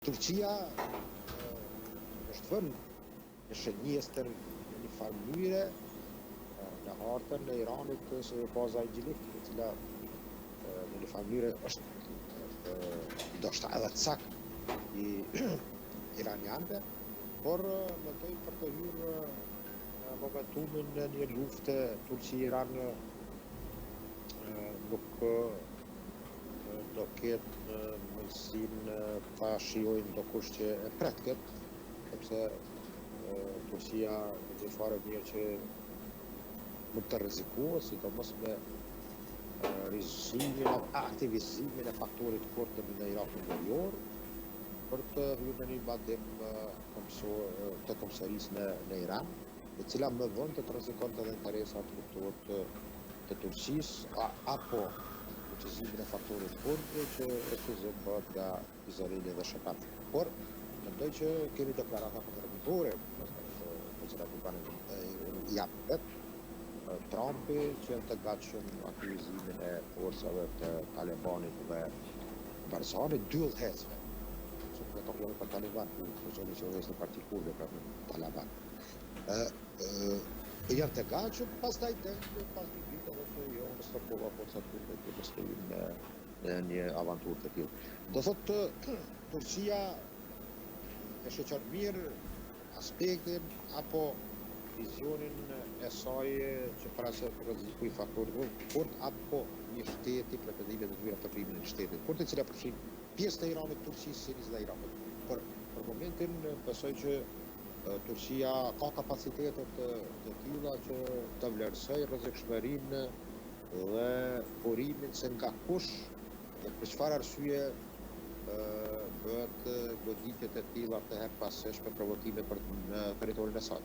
Turqia është vënë në shënjestër në një farë mënyre në hartën e Iranit si baza Injilik, e cila në një farë mënyre është ndoshta edhe cak i iranianëve, por mendoj për të hyrë në momentumin në një luftë Turqi-Iran nuk do ketë mundësinë ta shijojnë ndokush që e pret këtë, sepse Turqia në një farë mirë që mund të rrezikohet, sidomos me rrezikimin e aktivizimin e faktorit kurd në Irakun verior për të hyrë në një bandim të komsërisë në Iran, e cila më vonë të rrezikonte edhe interesat të Turqisë apo utilizzimin e faktorit kurd që refuzim bëhet nga Izraeli dhe Shqipëria. Por mendoj që kemi deklarata kontradiktorë të cilat i kanë janë vetë Trumpi që janë të gatshëm aktivizimin e forcave të Talibanit dhe Barzanit, dy udhëhecëve. Sepse ato janë për Taliban, ku solucioni është në parti kurde për Taliban. Janë të gatshëm, pastaj pas një vit edhe që jo në stopova forcat kurde që të shkojnë në një avanturë të tillë. Do thotë Turqia e shoqëron mirë aspektin apo vizionin e saj që para se rrezikoj faktorit kurd apo një shteti pretendime të tyra për krimin e shtetit kurd, e cila përfshin pjesë të Iranit, Turqisë, Sirisë dhe Irakut. Por për momentin besoj që Turqia ka kapacitetet të tilla që të vlerësoj rrezikshmërinë dhe burimin se nga kush dhe për çfarë arsye bëhet goditjet e tilla të herpasëshme provokime në territorin e saj.